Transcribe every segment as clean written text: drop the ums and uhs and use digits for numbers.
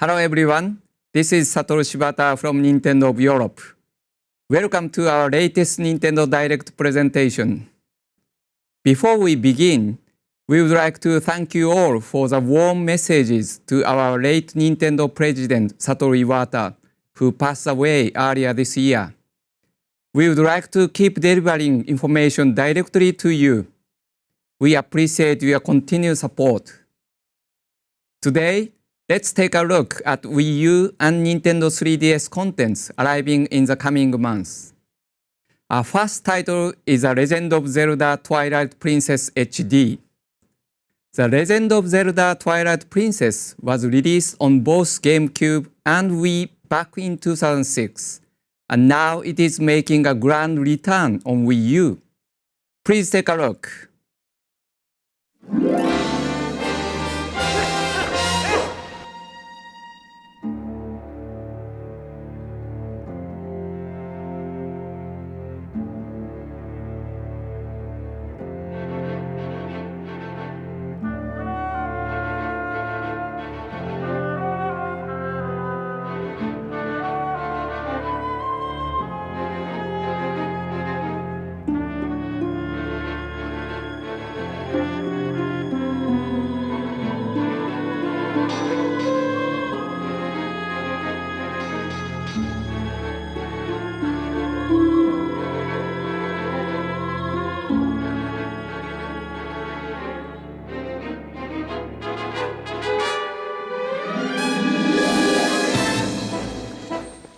Hello everyone, this is Satoru Shibata from Nintendo of Europe. Welcome to our latest Nintendo Direct presentation. Before we begin, we would like to thank you all for the warm messages to our late Nintendo president Satoru Iwata, who passed away earlier this year. We would like to keep delivering information directly to you. We appreciate your continued support. Today, let's take a look at Wii U and Nintendo 3DS contents arriving in the coming months. Our first title is The Legend of Zelda Twilight Princess HD. The Legend of Zelda Twilight Princess was released on both GameCube and Wii back in 2006, and now it is making a grand return on Wii U. Please take a look.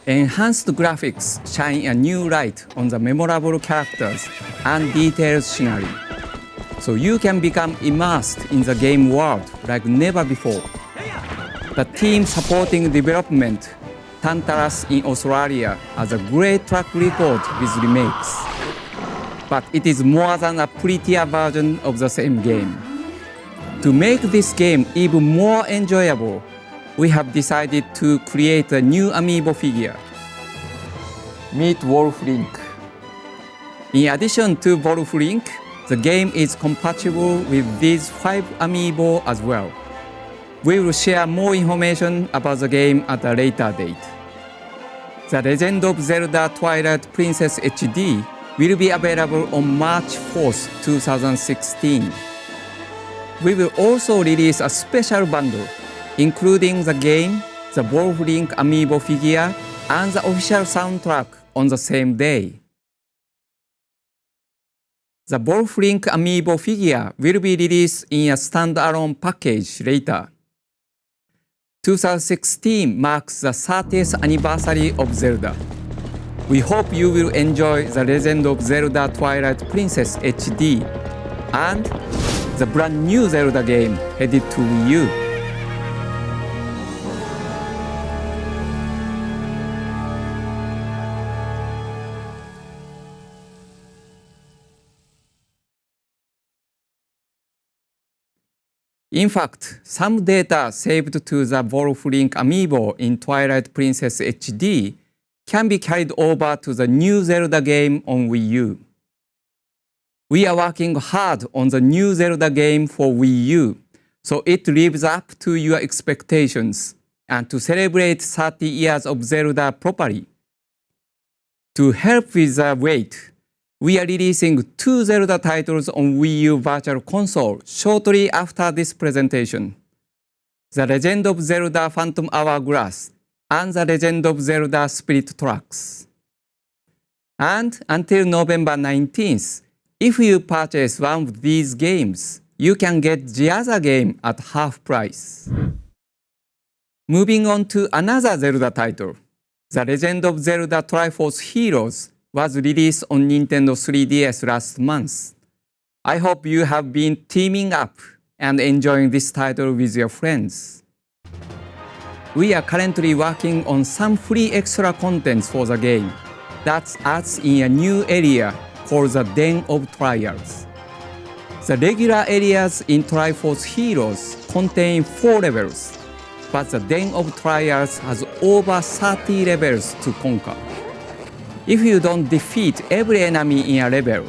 Enhanced graphics shine a new light on the memorable characters and detailed scenery, so you can become immersed in the game world like never before. The team supporting development, Tantalus in Australia, has a great track record with remakes. But it is more than a prettier version of the same game. To make this game even more enjoyable, we have decided to create a new amiibo figure. Meet Wolf Link. In addition to Wolf Link, the game is compatible with these 5 amiibo as well. We will share more information about the game at a later date. The Legend of Zelda Twilight Princess HD will be available on March 4th, 2016. We will also release a special bundle including the game, the Wolf Link amiibo figure, and the official soundtrack on the same day. The Wolf Link amiibo figure will be released in a standalone package later. 2016 marks the 30th anniversary of Zelda. We hope you will enjoy The Legend of Zelda Twilight Princess HD and the brand new Zelda game headed to Wii U. In fact, some data saved to the Wolf Link amiibo in Twilight Princess HD can be carried over to the new Zelda game on Wii U. We are working hard on the new Zelda game for Wii U, so it lives up to your expectations and to celebrate 30 years of Zelda properly. To help with the wait, we are releasing 2 Zelda titles on Wii U Virtual Console shortly after this presentation. The Legend of Zelda Phantom Hourglass and The Legend of Zelda Spirit Tracks. And until November 19th, if you purchase one of these games, you can get the other game at half price. Moving on to another Zelda title, The Legend of Zelda Triforce Heroes was released on Nintendo 3DS last month. I hope you have been teaming up and enjoying this title with your friends. We are currently working on some free extra contents for the game that adds in a new area called the Den of Trials. The regular areas in Triforce Heroes contain 4 levels, but the Den of Trials has over 30 levels to conquer. If you don't defeat every enemy in a level,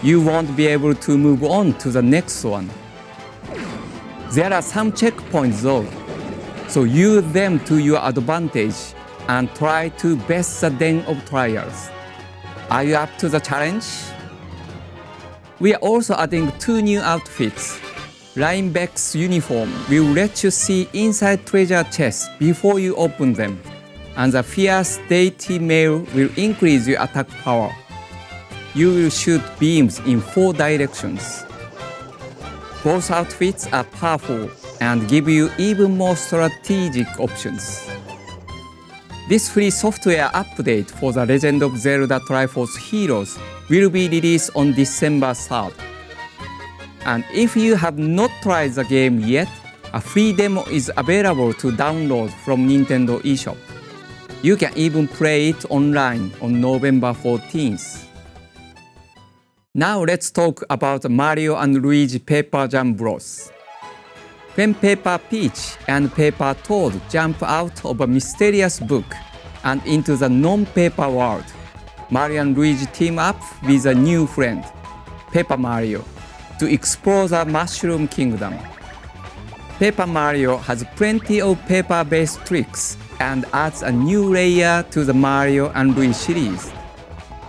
you won't be able to move on to the next one. There are some checkpoints though. So use them to your advantage and try to best the den of trials. Are you up to the challenge? We are also adding 2 new outfits. Lineback's uniform will let you see inside treasure chests before you open them, and the Fierce Deity Mail will increase your attack power. You will shoot beams in 4 directions. Both outfits are powerful and give you even more strategic options. This free software update for The Legend of Zelda Triforce Heroes will be released on December 3rd. And if you have not tried the game yet, a free demo is available to download from Nintendo eShop. You can even play it online on November 14th. Now let's talk about Mario and Luigi Paper Jam Bros. When Peppa Peach and Peppa Toad jump out of a mysterious book and into the non-paper world, Mario and Luigi team up with a new friend, Peppa Mario, to explore the Mushroom Kingdom. Peppa Mario has plenty of paper-based tricks and adds a new layer to the Mario and Luigi series.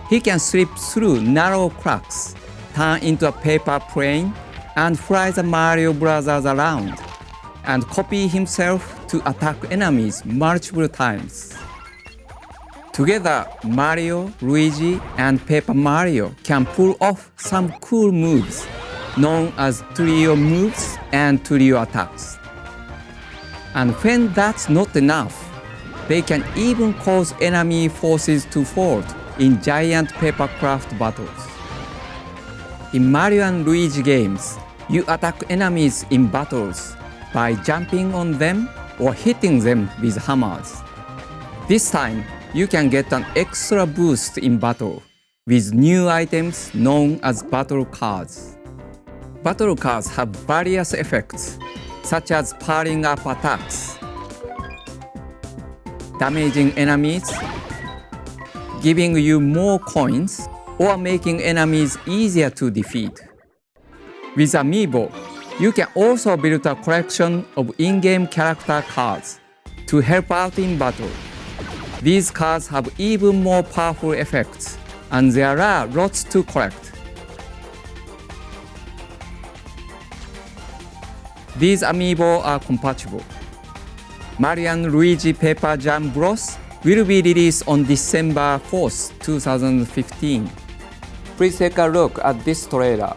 He can slip through narrow cracks, turn into a paper plane, and fly the Mario Brothers around, and copy himself to attack enemies multiple times. Together, Mario, Luigi, and Paper Mario can pull off some cool moves known as trio moves and trio attacks. And when that's not enough, they can even cause enemy forces to fold in giant papercraft battles. In Mario and Luigi games, you attack enemies in battles by jumping on them or hitting them with hammers. This time, you can get an extra boost in battle with new items known as battle cards. Battle cards have various effects, such as powering up attacks, damaging enemies, giving you more coins, or making enemies easier to defeat. With Amiibo, you can also build a collection of in-game character cards to help out in battle. These cards have even more powerful effects, and there are lots to collect. These Amiibo are compatible. Mario and Luigi Paper Jam Bros. Will be released on December 4th, 2015. Please take a look at this trailer.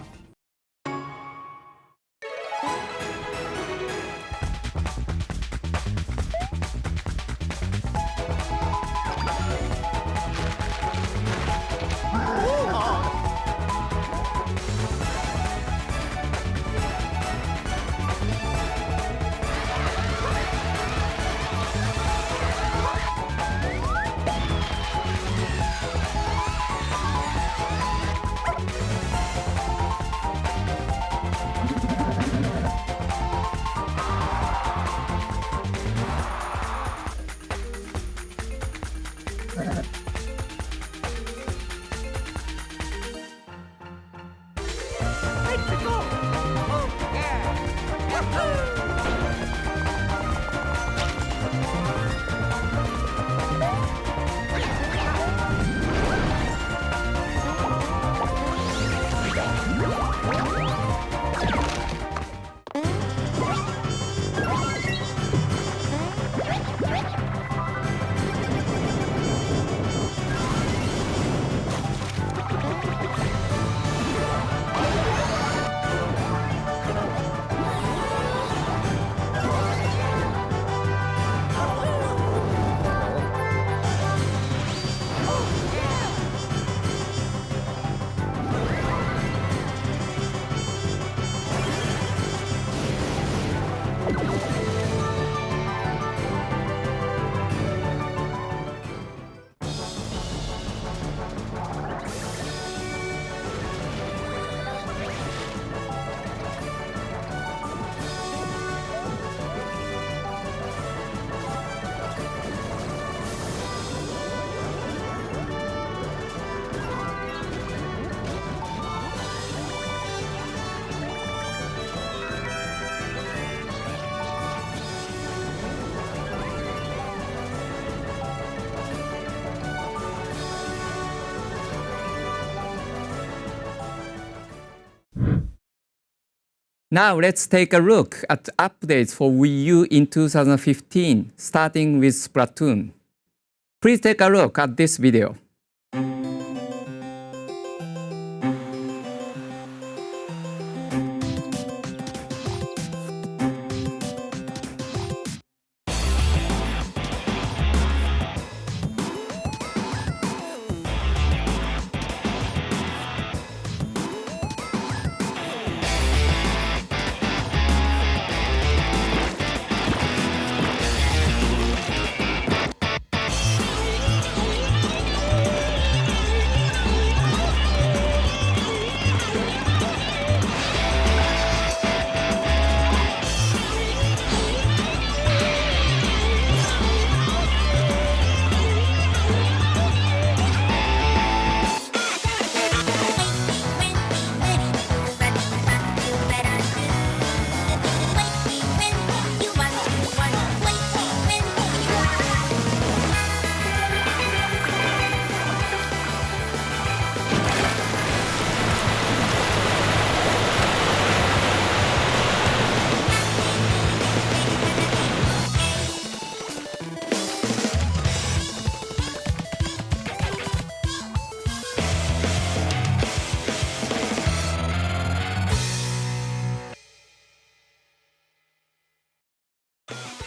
Now let's take a look at updates for Wii U in 2015, starting with Splatoon. Please take a look at this video.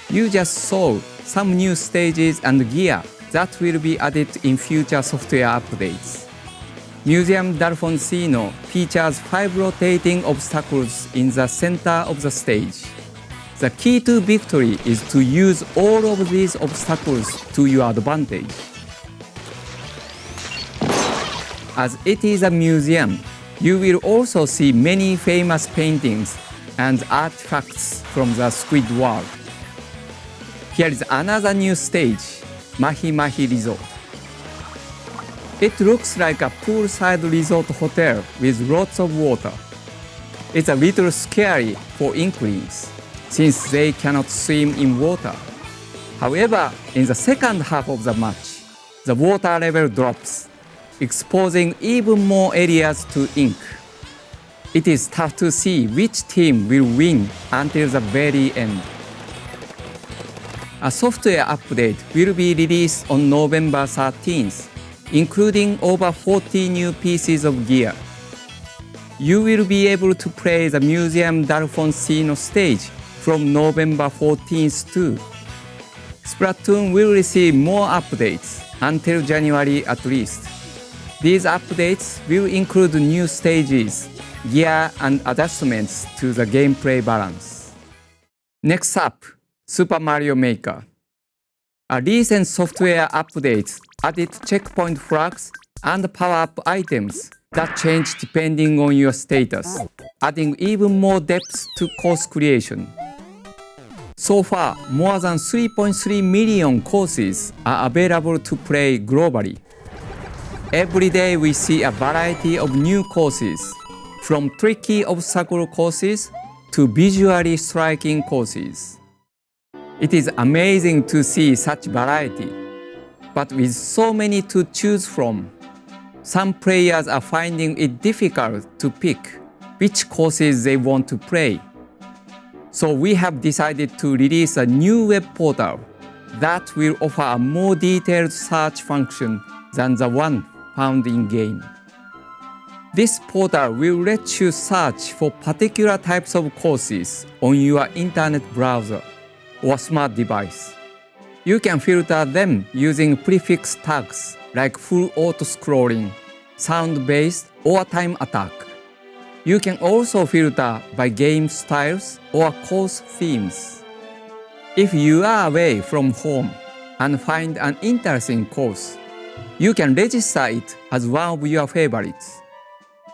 You just saw some new stages and gear that will be added in future software updates. Museum d'Alfonsino features 5 rotating obstacles in the center of the stage. The key to victory is to use all of these obstacles to your advantage. As it is a museum, you will also see many famous paintings and artifacts from the Squid World. Here is another new stage, Mahi Mahi Resort. It looks like a poolside resort hotel with lots of water. It's a little scary for Inklings, since they cannot swim in water. However, in the second half of the match, the water level drops, exposing even more areas to Ink. It is tough to see which team will win until the very end. A software update will be released on November 13th, including over 40 new pieces of gear. You will be able to play the Museum d'Alfonsino stage from November 14th too. Splatoon will receive more updates until January at least. These updates will include new stages, gear, and adjustments to the gameplay balance. Next up, Super Mario Maker. A recent software update added checkpoint flags and power-up items that change depending on your status, adding even more depth to course creation. So far, more than 3.3 million courses are available to play globally. Every day we see a variety of new courses, from tricky obstacle courses to visually striking courses. It is amazing to see such variety, but with so many to choose from, some players are finding it difficult to pick which courses they want to play. So we have decided to release a new web portal that will offer a more detailed search function than the one found in-game. This portal will let you search for particular types of courses on your internet browser or smart device. You can filter them using prefix tags like full auto-scrolling, sound-based, or time attack. You can also filter by game styles or course themes. If you are away from home and find an interesting course, you can register it as one of your favorites.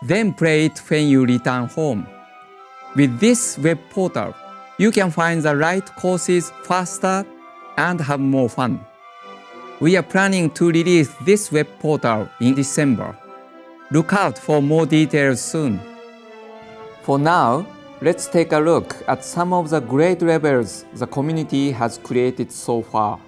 Then play it when you return home. With this web portal, you can find the right courses faster and have more fun. We are planning to release this web portal in December. Look out for more details soon. For now, let's take a look at some of the great levels the community has created so far.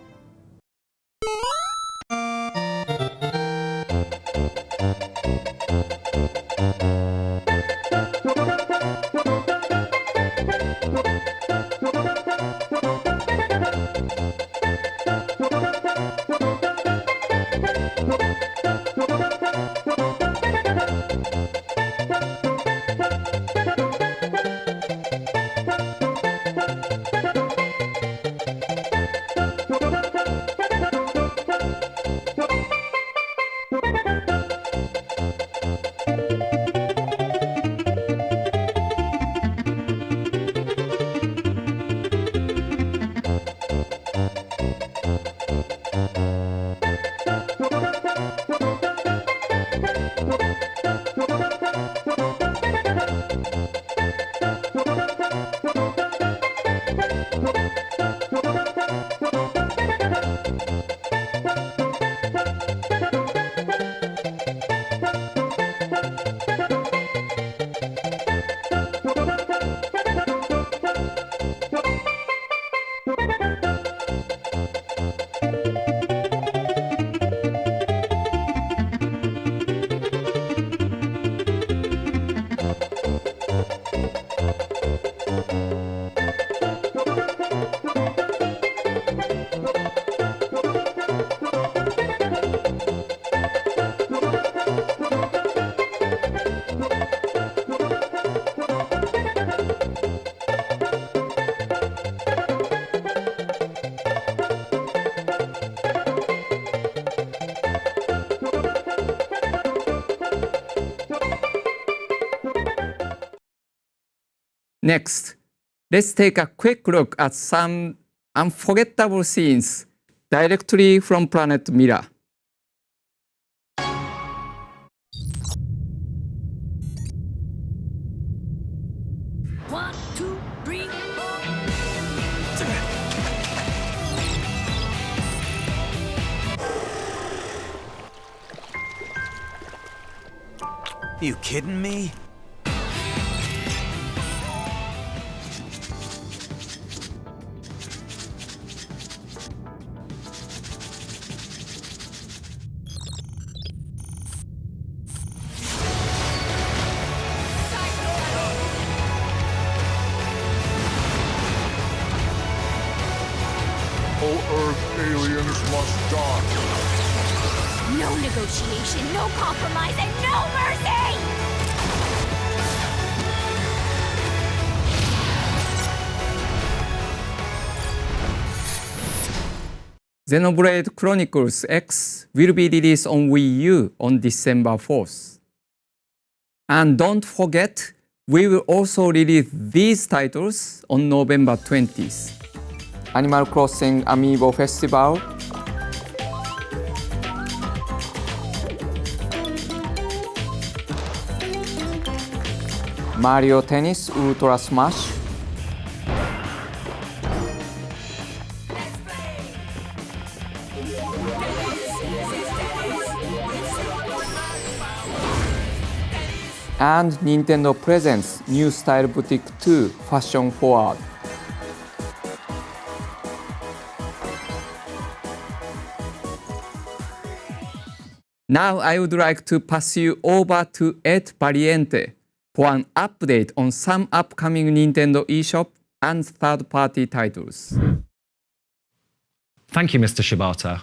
Next, let's take a quick look at some unforgettable scenes directly from Planet Mira. One, two, three, four. You kidding me? All Earth aliens must die. No negotiation, no compromise, and no mercy! Xenoblade Chronicles X will be released on Wii U on December 4th. And don't forget, we will also release these titles on November 20th. Animal Crossing Amiibo Festival, Mario Tennis Ultra Smash, and Nintendo presents New Style Boutique 2 Fashion Forward. Now I would like to pass you over to Ed Valiente for an update on some upcoming Nintendo eShop and third-party titles. Thank you, Mr. Shibata.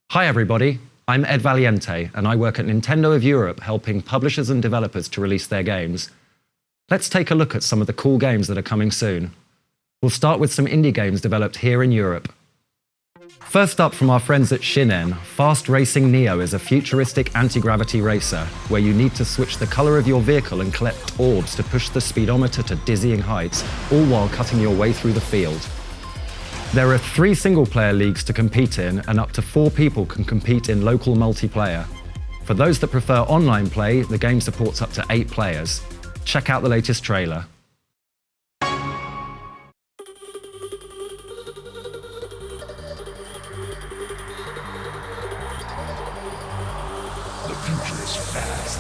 Hi, everybody. I'm Ed Valiente, and I work at Nintendo of Europe helping publishers and developers to release their games. Let's take a look at some of the cool games that are coming soon. We'll start with some indie games developed here in Europe. First up from our friends at Shinen, Fast Racing Neo is a futuristic anti-gravity racer where you need to switch the color of your vehicle and collect orbs to push the speedometer to dizzying heights, all while cutting your way through the field. There are 3 single-player leagues to compete in, and up to 4 people can compete in local multiplayer. For those that prefer online play, the game supports up to 8 players. Check out the latest trailer. The future is fast.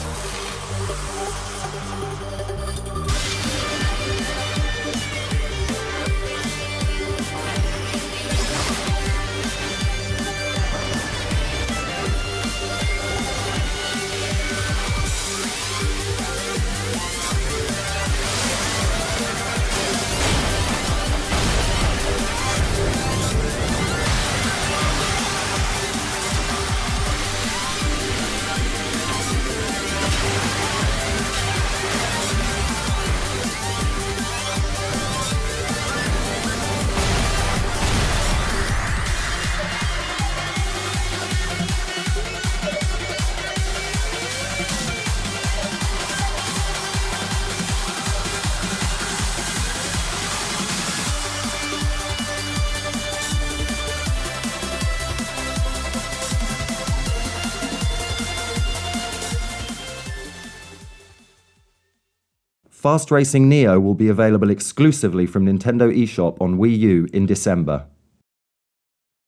Fast Racing Neo will be available exclusively from Nintendo eShop on Wii U in December.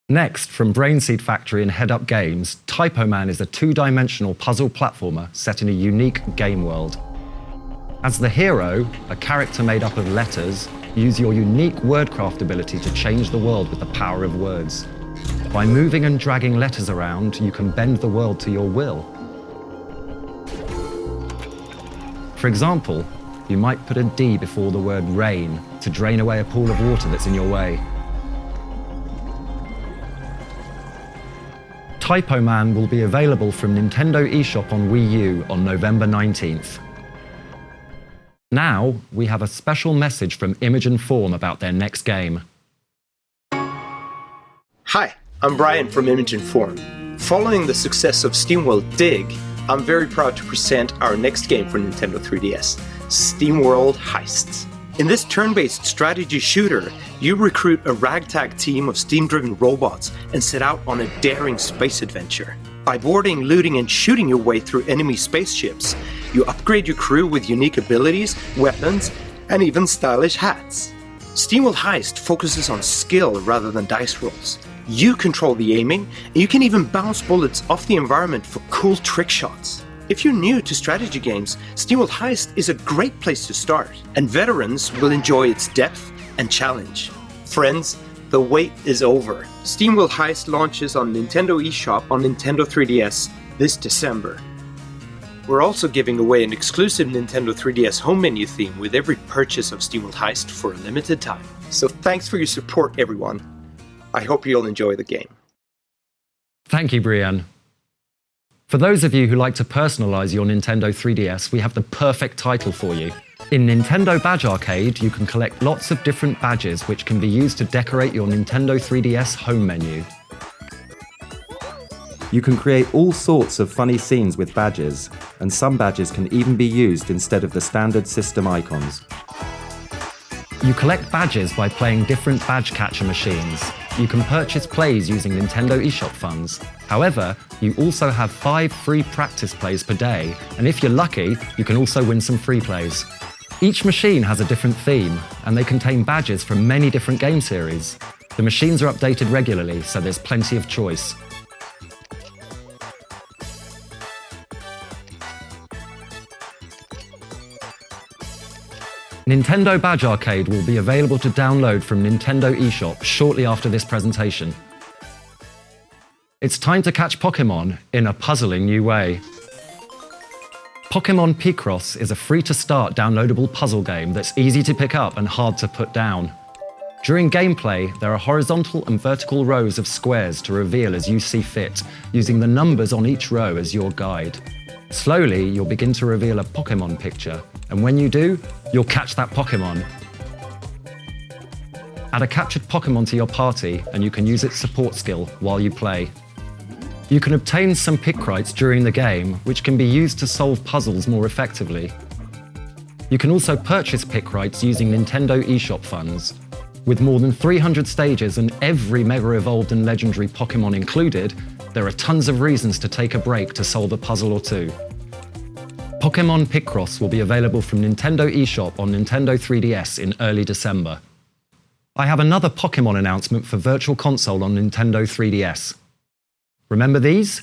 Next, from Brainseed Factory and Head Up Games, Typo Man is a 2-dimensional puzzle platformer set in a unique game world. As the hero, a character made up of letters, use your unique wordcraft ability to change the world with the power of words. By moving and dragging letters around, you can bend the world to your will. For example, you might put a D before the word rain to drain away a pool of water that's in your way. Typo Man will be available from Nintendo eShop on Wii U on November 19th. Now, we have a special message from Image and Form about their next game. Hi, I'm Brian from Image and Form. Following the success of SteamWorld Dig, I'm very proud to present our next game for Nintendo 3DS, SteamWorld Heists. In this turn-based strategy shooter, you recruit a ragtag team of steam-driven robots and set out on a daring space adventure. By boarding, looting, and shooting your way through enemy spaceships, you upgrade your crew with unique abilities, weapons, and even stylish hats. SteamWorld Heist focuses on skill rather than dice rolls. You control the aiming, and you can even bounce bullets off the environment for cool trick shots. If you're new to strategy games, SteamWorld Heist is a great place to start, and veterans will enjoy its depth and challenge. Friends, the wait is over. SteamWorld Heist launches on Nintendo eShop on Nintendo 3DS this December. We're also giving away an exclusive Nintendo 3DS home menu theme with every purchase of SteamWorld Heist for a limited time. So thanks for your support, everyone. I hope you'll enjoy the game. Thank you, Brienne. For those of you who like to personalize your Nintendo 3DS, we have the perfect title for you. In Nintendo Badge Arcade, you can collect lots of different badges which can be used to decorate your Nintendo 3DS home menu. You can create all sorts of funny scenes with badges, and some badges can even be used instead of the standard system icons. You collect badges by playing different badge catcher machines. You can purchase plays using Nintendo eShop funds. However, you also have 5 free practice plays per day, and if you're lucky, you can also win some free plays. Each machine has a different theme, and they contain badges from many different game series. The machines are updated regularly, so there's plenty of choice. Nintendo Badge Arcade will be available to download from Nintendo eShop shortly after this presentation. It's time to catch Pokémon in a puzzling new way. Pokémon Picross is a free-to-start downloadable puzzle game that's easy to pick up and hard to put down. During gameplay, there are horizontal and vertical rows of squares to reveal as you see fit, using the numbers on each row as your guide. Slowly, you'll begin to reveal a Pokémon picture, and when you do, you'll catch that Pokémon. Add a captured Pokémon to your party, and you can use its support skill while you play. You can obtain some Picross during the game, which can be used to solve puzzles more effectively. You can also purchase Picross using Nintendo eShop funds. With more than 300 stages and every Mega Evolved and Legendary Pokémon included, there are tons of reasons to take a break to solve a puzzle or two. Pokémon Picross will be available from Nintendo eShop on Nintendo 3DS in early December. I have another Pokémon announcement for Virtual Console on Nintendo 3DS. Remember these?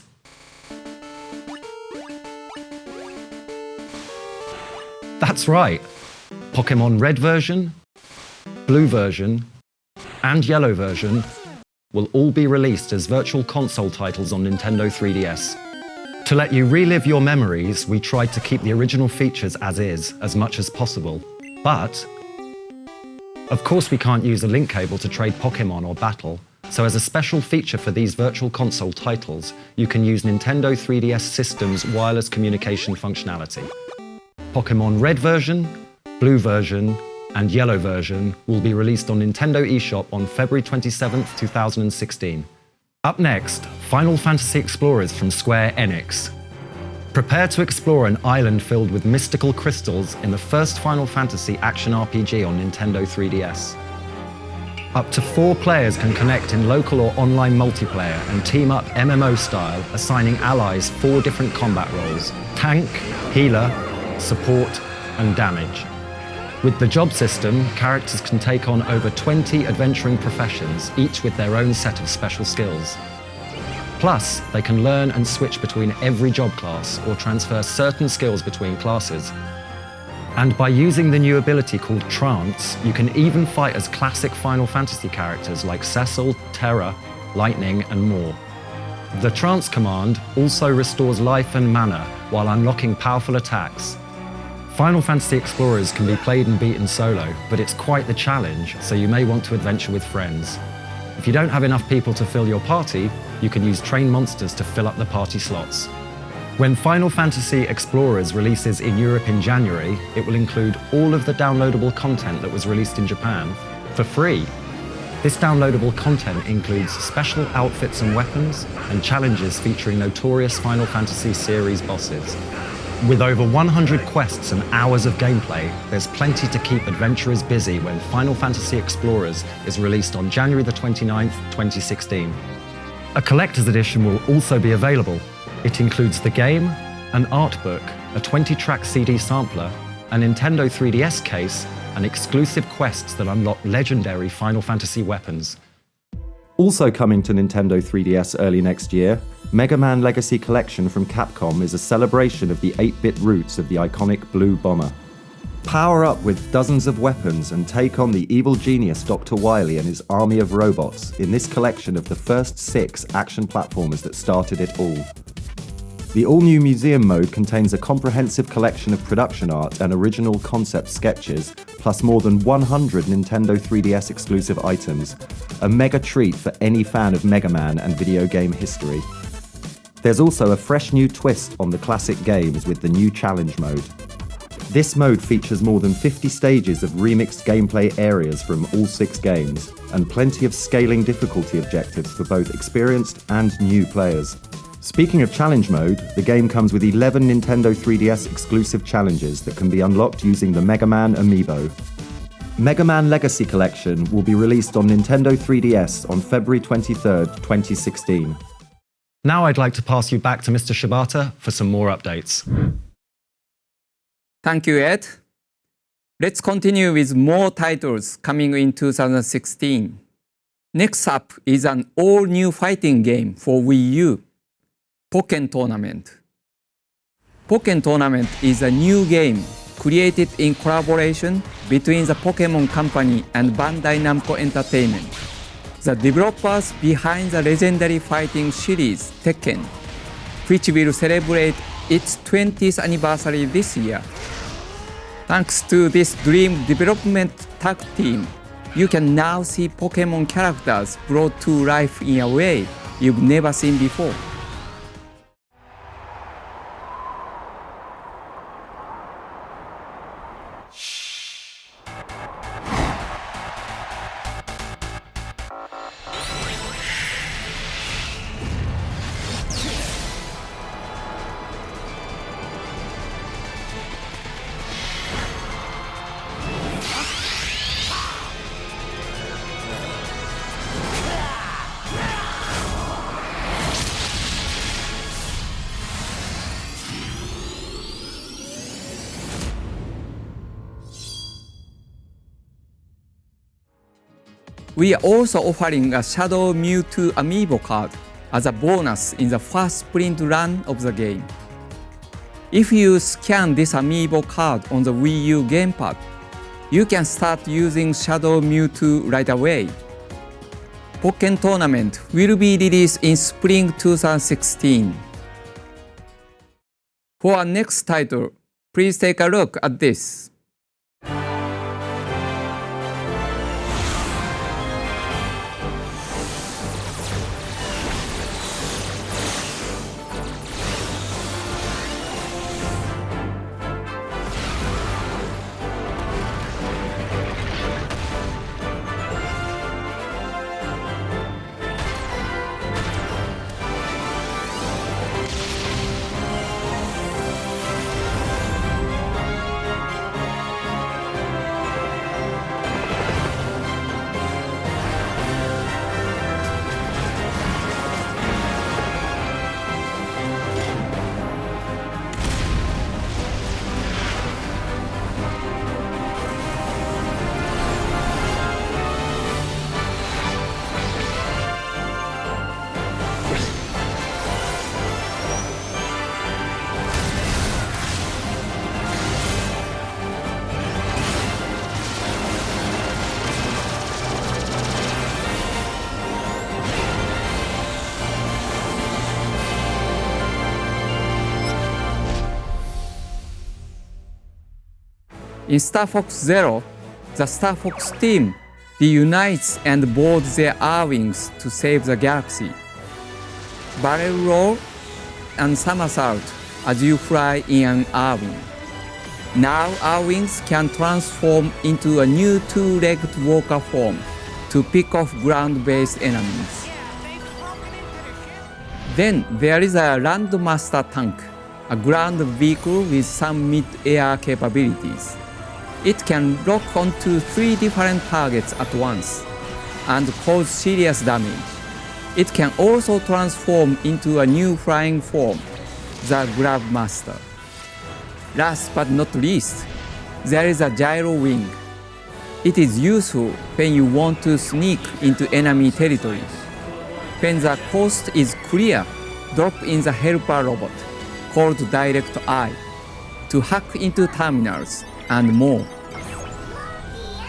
That's right! Pokémon Red version, Blue version, and Yellow version will all be released as Virtual Console titles on Nintendo 3DS. To let you relive your memories, we tried to keep the original features as is, as much as possible. But, of course we can't use a link cable to trade Pokémon or battle, so as a special feature for these Virtual Console titles, you can use Nintendo 3DS System's wireless communication functionality. Pokémon Red version, Blue version, and Yellow version will be released on Nintendo eShop on February 27, 2016. Up next, Final Fantasy Explorers from Square Enix. Prepare to explore an island filled with mystical crystals in the first Final Fantasy action RPG on Nintendo 3DS. Up to 4 players can connect in local or online multiplayer and team up MMO style, assigning allies 4 different combat roles: tank, healer, support, and damage. With the job system, characters can take on over 20 adventuring professions, each with their own set of special skills. Plus, they can learn and switch between every job class or transfer certain skills between classes. And by using the new ability called Trance, you can even fight as classic Final Fantasy characters like Cecil, Terra, Lightning, and more. The Trance command also restores life and mana while unlocking powerful attacks. Final Fantasy Explorers can be played and beaten solo, but it's quite the challenge, so you may want to adventure with friends. If you don't have enough people to fill your party, you can use trained monsters to fill up the party slots. When Final Fantasy Explorers releases in Europe in January, it will include all of the downloadable content that was released in Japan for free. This downloadable content includes special outfits and weapons, and challenges featuring notorious Final Fantasy series bosses. With over 100 quests and hours of gameplay, there's plenty to keep adventurers busy when Final Fantasy Explorers is released on January the 29th, 2016. A collector's edition will also be available. It includes the game, an art book, a 20-track CD sampler, a Nintendo 3DS case, and exclusive quests that unlock legendary Final Fantasy weapons. Also coming to Nintendo 3DS early next year, Mega Man Legacy Collection from Capcom is a celebration of the 8-bit roots of the iconic Blue Bomber. Power up with dozens of weapons and take on the evil genius Dr. Wily and his army of robots in this collection of the first 6 action platformers that started it all. The all-new museum mode contains a comprehensive collection of production art and original concept sketches, plus more than 100 Nintendo 3DS exclusive items, a mega treat for any fan of Mega Man and video game history. There's also a fresh new twist on the classic games with the new challenge mode. This mode features more than 50 stages of remixed gameplay areas from all 6 games, and plenty of scaling difficulty objectives for both experienced and new players. Speaking of challenge mode, the game comes with 11 Nintendo 3DS exclusive challenges that can be unlocked using the Mega Man amiibo. Mega Man Legacy Collection will be released on Nintendo 3DS on February 23rd, 2016. Now I'd like to pass you back to Mr. Shibata for some more updates. Thank you, Ed. Let's continue with more titles coming in 2016. Next up is an all-new fighting game for Wii U, Pokken Tournament. Pokken Tournament is a new game created in collaboration between the Pokémon Company and Bandai Namco Entertainment, the developers behind the legendary fighting series Tekken, which will celebrate its 20th anniversary this year. Thanks to this dream development tag team, you can now see Pokémon characters brought to life in a way you've never seen before. We are also offering a Shadow Mewtwo amiibo card as a bonus in the first sprint run of the game. If you scan this amiibo card on the Wii U gamepad, you can start using Shadow Mewtwo right away. Pokken Tournament will be released in spring 2016. For our next title, please take a look at this. In Star Fox Zero, the Star Fox team reunites and boards their R-Wings to save the galaxy. Barrel roll and somersault as you fly in an R-Wing. Now R-Wings can transform into a new two-legged walker form to pick off ground-based enemies. Then there is a Landmaster tank, a ground vehicle with some mid-air capabilities. It can lock onto 3 different targets at once and cause serious damage. It can also transform into a new flying form, the Grabmaster. Last but not least, there is a gyro wing. It is useful when you want to sneak into enemy territory. When the coast is clear, drop in the helper robot, called Direct Eye, to hack into terminals and more.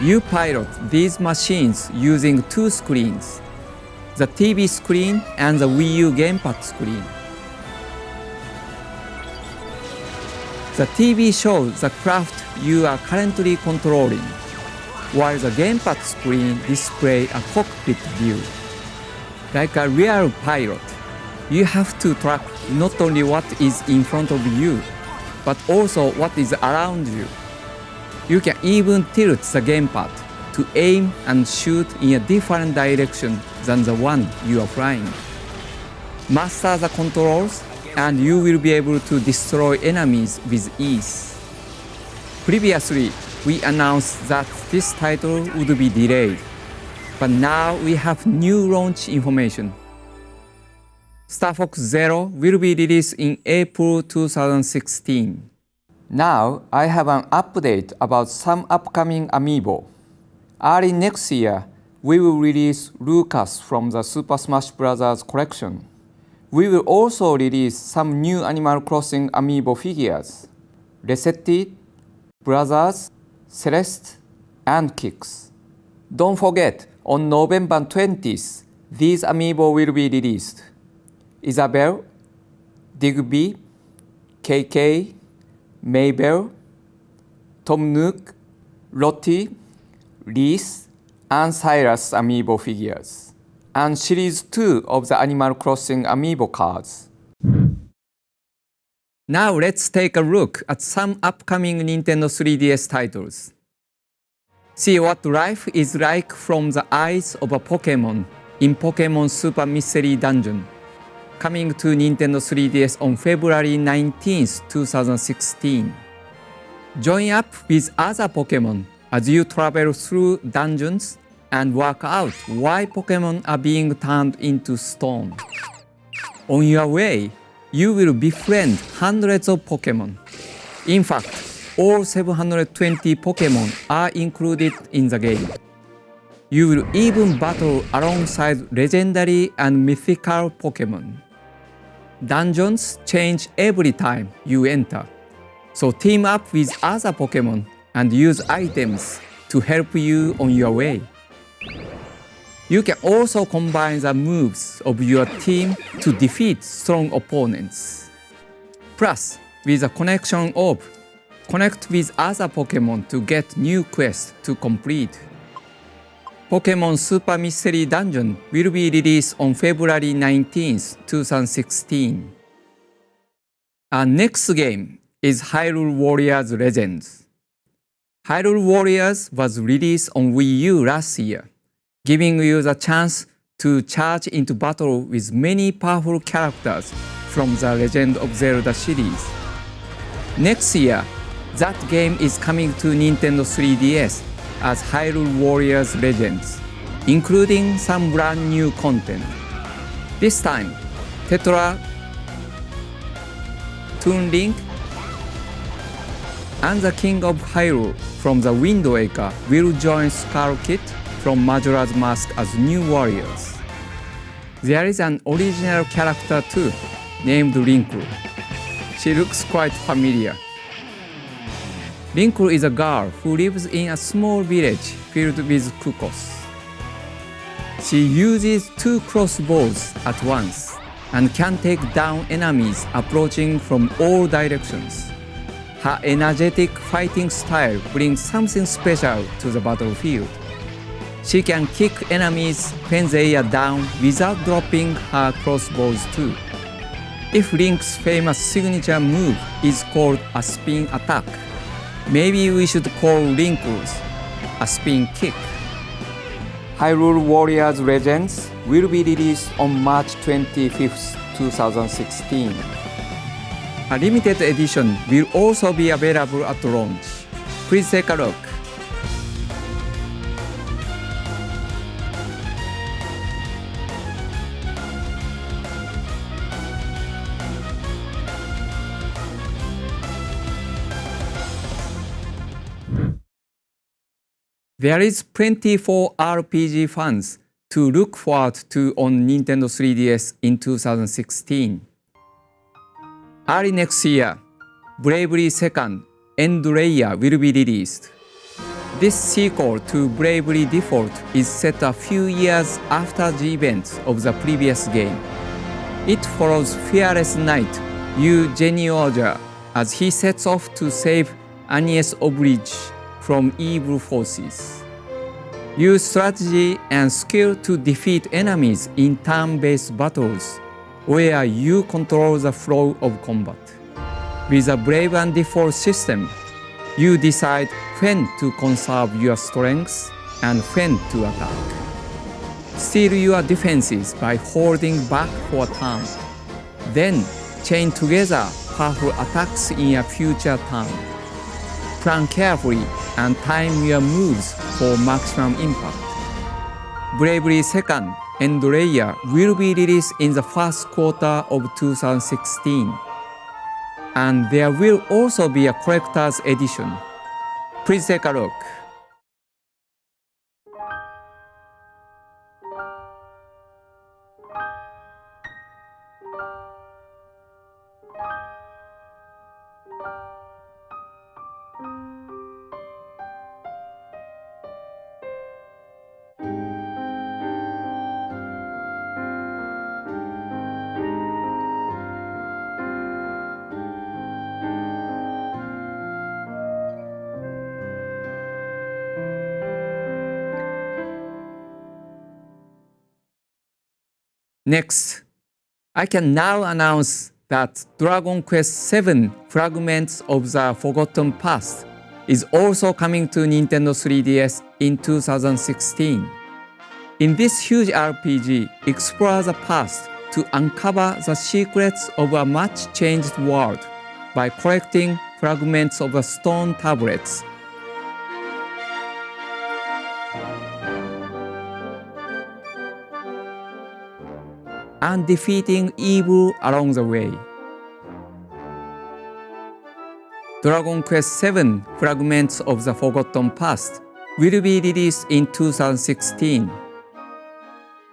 You pilot these machines using 2 screens, the TV screen and the Wii U gamepad screen. The TV shows the craft you are currently controlling, while the gamepad screen displays a cockpit view. Like a real pilot, you have to track not only what is in front of you, but also what is around you. You can even tilt the gamepad to aim and shoot in a different direction than the one you are flying. Master the controls, and you will be able to destroy enemies with ease. Previously, we announced that this title would be delayed, but now we have new launch information. Star Fox Zero will be released in April 2016. Now, I have an update about some upcoming amiibo. Early next year, we will release Lucas from the Super Smash Bros. Collection. We will also release some new Animal Crossing amiibo figures: Resetti, Brothers, Celeste, and Kix. Don't forget, on November 20th, these amiibo will be released: Isabelle, Digby, KK, Mabel, Tom Nook, Lottie, Reese, and Cyrus amiibo figures, and Series 2 of the Animal Crossing amiibo cards. Now let's take a look at some upcoming Nintendo 3DS titles. See what life is like from the eyes of a Pokémon in Pokémon Super Mystery Dungeon, coming to Nintendo 3DS on February 19, 2016. Join up with other Pokémon as you travel through dungeons and work out why Pokémon are being turned into stone. On your way, you will befriend hundreds of Pokémon. In fact, all 720 Pokémon are included in the game. You will even battle alongside legendary and mythical Pokémon. Dungeons change every time you enter, so team up with other Pokémon and use items to help you on your way. You can also combine the moves of your team to defeat strong opponents. Plus, with the connection orb, connect with other Pokémon to get new quests to complete. Pokémon Super Mystery Dungeon will be released on February 19, 2016. Our next game is Hyrule Warriors Legends. Hyrule Warriors was released on Wii U last year, giving you the chance to charge into battle with many powerful characters from the Legend of Zelda series. Next year, that game is coming to Nintendo 3DS as Hyrule Warriors Legends, including some brand new content. This time, Tetra, Toon Link, and the King of Hyrule from the Wind Waker will join Skull Kid from Majora's Mask as new warriors. There is an original character too, named Rinkle. She looks quite familiar. Rinkle is a girl who lives in a small village filled with cuckoos. She uses 2 crossbows at once and can take down enemies approaching from all directions. Her energetic fighting style brings something special to the battlefield. She can kick enemies when they are down without dropping her crossbows too. If Link's famous signature move is called a spin attack, maybe we should call Rinkle's a spin kick. Hyrule Warriors Legends will be released on March 25, 2016. A limited edition will also be available at launch. Please take a look. There is plenty for RPG fans to look forward to on Nintendo 3DS in 2016. Early next year, Bravely Second Endlayer will be released. This sequel to Bravely Default is set a few years after the events of the previous game. It follows Fearless Knight Yu Genioja as he sets off to save Agnes Oblige from evil forces. Use strategy and skill to defeat enemies in turn-based battles, where you control the flow of combat. With a Brave and Default system, you decide when to conserve your strengths and when to attack. Steal your defenses by holding back for a turn. Then chain together powerful attacks in a future turn. Plan carefully and time your moves for maximum impact. Bravely Second Endlayer will be released in the first quarter of 2016. And there will also be a collector's edition. Please take a look. Next, I can now announce that Dragon Quest VII Fragments of the Forgotten Past is also coming to Nintendo 3DS in 2016. In this huge RPG, explore the past to uncover the secrets of a much changed world by collecting fragments of stone tablets. And defeating evil along the way. Dragon Quest VII Fragments of the Forgotten Past will be released in 2016.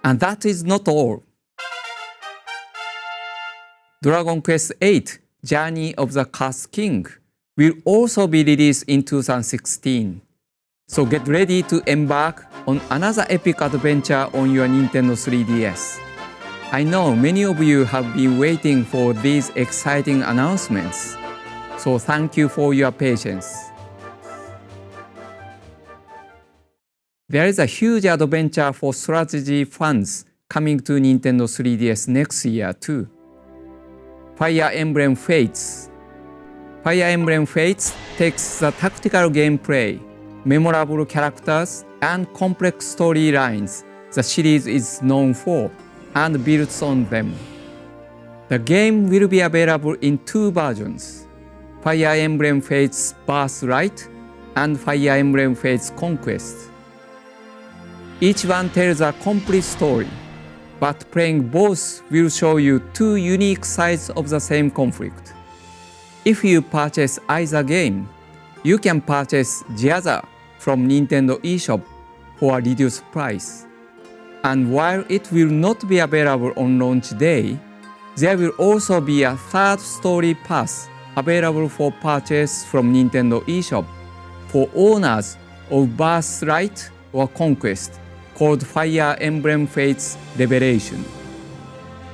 And that is not all. Dragon Quest VIII Journey of the Cursed King will also be released in 2016. So get ready to embark on another epic adventure on your Nintendo 3DS. I know many of you have been waiting for these exciting announcements, so thank you for your patience. There is a huge adventure for strategy fans coming to Nintendo 3DS next year too. Fire Emblem Fates. Fire Emblem Fates takes the tactical gameplay, memorable characters, and complex storylines the series is known for and builds on them. The game will be available in two versions, Fire Emblem Fates Birthright and Fire Emblem Fates Conquest. Each one tells a complete story, but playing both will show you two unique sides of the same conflict. If you purchase either game, you can purchase the other from Nintendo eShop for a reduced price. And while it will not be available on launch day, there will also be a third story pass available for purchase from Nintendo eShop for owners of Birthright or Conquest, called Fire Emblem Fates Revelation.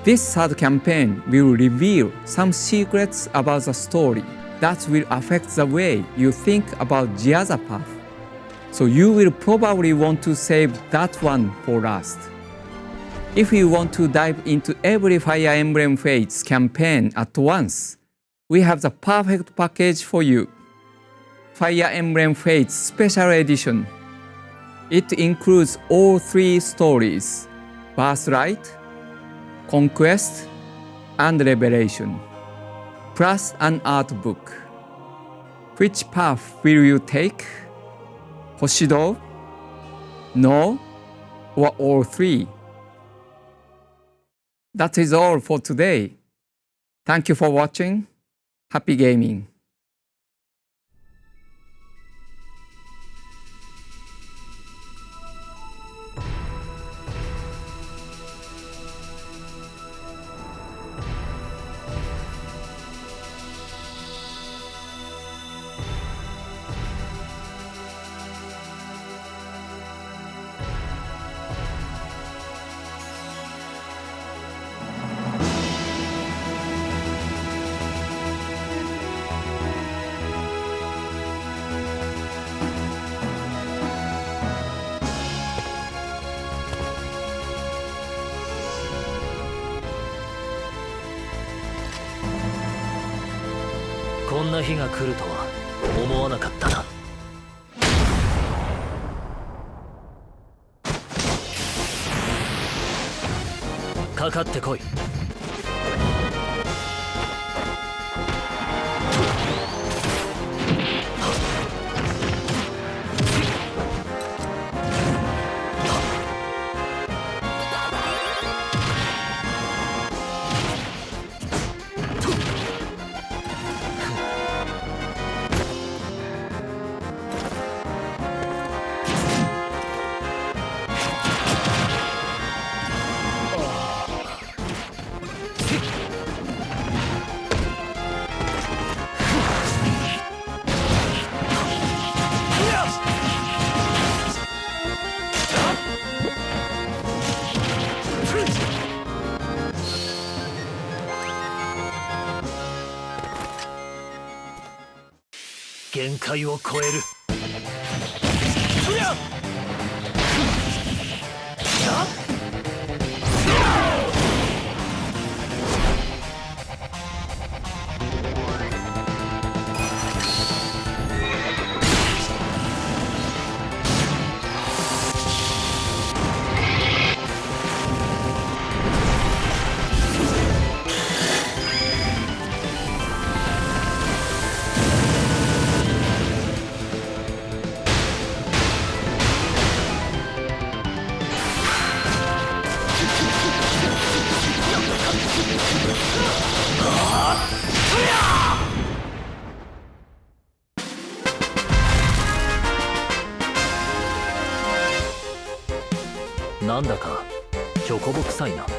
This third campaign will reveal some secrets about the story that will affect the way you think about the other path. So you will probably want to save that one for last. If you want to dive into every Fire Emblem Fates campaign at once, we have the perfect package for you. Fire Emblem Fates Special Edition. It includes all three stories, Birthright, Conquest, and Revelation. plus an art book. Which path will you take? Hoshido, no, or all three? That is all for today. Thank you for watching. Happy gaming.こんな日が来るとは思わなかったな。かかってこい。限界を超える。なんだかチョコボ臭いな。